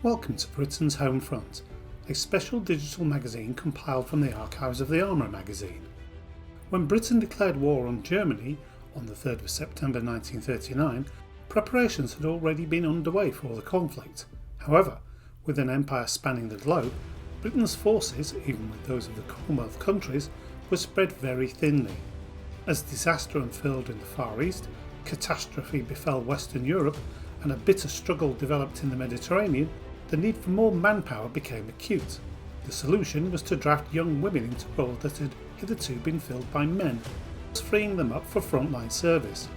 Welcome to Britain's Home Front, a special digital magazine compiled from the archives of the Armourer magazine. When Britain declared war on Germany on the 3rd of September 1939, preparations had already been underway for the conflict. However, with an empire spanning the globe, Britain's forces, even with those of the Commonwealth countries, were spread very thinly. As disaster unfurled in the Far East, catastrophe befell Western Europe, and a bitter struggle developed in the Mediterranean, the need for more manpower became acute. The solution was to draft young women into roles that had hitherto been filled by men, thus freeing them up for frontline service.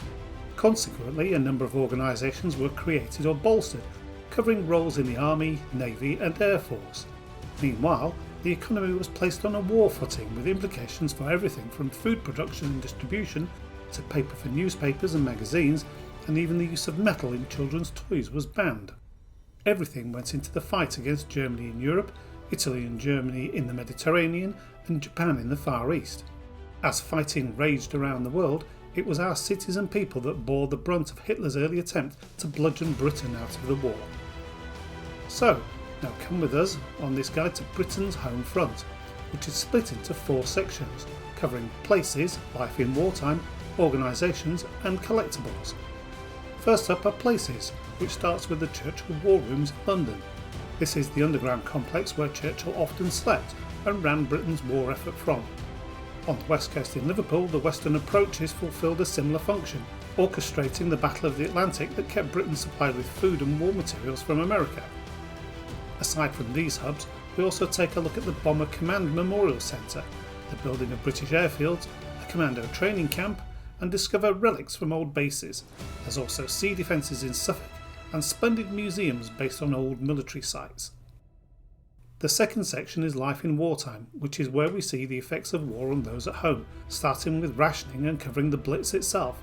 Consequently, a number of organisations were created or bolstered, covering roles in the Army, Navy and Air Force. Meanwhile, the economy was placed on a war footing with implications for everything from food production and distribution to paper for newspapers and magazines, and even the use of metal in children's toys was banned. Everything went into the fight against Germany in Europe, Italy and Germany in the Mediterranean, and Japan in the Far East. As fighting raged around the world, it was our cities and people that bore the brunt of Hitler's early attempt to bludgeon Britain out of the war. So, now come with us on this guide to Britain's home front, which is split into 4 sections, covering places, life in wartime, organisations and collectables. First up are places, which starts with the Churchill War Rooms in London. This is the underground complex where Churchill often slept and ran Britain's war effort from. On the west coast in Liverpool, the western approaches fulfilled a similar function, orchestrating the Battle of the Atlantic that kept Britain supplied with food and war materials from America. Aside from these hubs, we also take a look at the Bomber Command Memorial Centre, the building of British airfields, a commando training camp, and discover relics from old bases. There's also sea defences in Suffolk and splendid museums based on old military sites. The second section is life in wartime, which is where we see the effects of war on those at home, starting with rationing and covering the Blitz itself.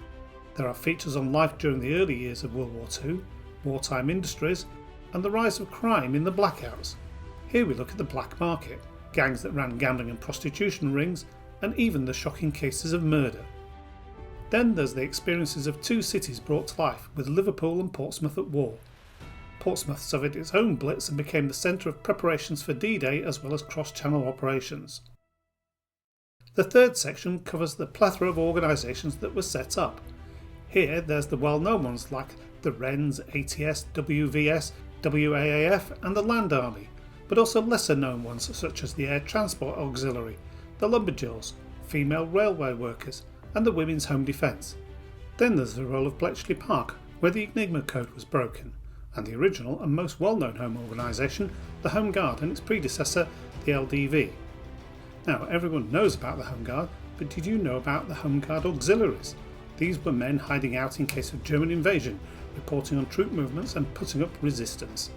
There are features on life during the early years of World War II, wartime industries, and the rise of crime in the blackouts. Here we look at the black market, gangs that ran gambling and prostitution rings, and even the shocking cases of murder. Then there's the experiences of 2 cities brought to life, with Liverpool and Portsmouth at war. Portsmouth suffered its own blitz and became the centre of preparations for D-Day as well as cross-channel operations. The third section covers the plethora of organisations that were set up. Here there's the well-known ones like the WRNS, ATS, WVS, WAAF and the Land Army, but also lesser-known ones such as the Air Transport Auxiliary, the Lumberjills, female railway workers, and the Women's Home Defence. Then there's the role of Bletchley Park, where the Enigma code was broken, and the original and most well-known home organisation, the Home Guard, and its predecessor, the LDV. Now, everyone knows about the Home Guard, but did you know about the Home Guard auxiliaries? These were men hiding out in case of German invasion, reporting on troop movements and putting up resistance.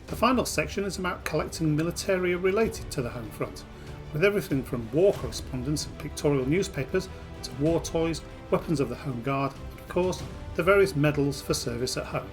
The final section is about collecting militaria related to the home front, with everything from war correspondence and pictorial newspapers to war toys, weapons of the Home Guard, and of course, the various medals for service at home.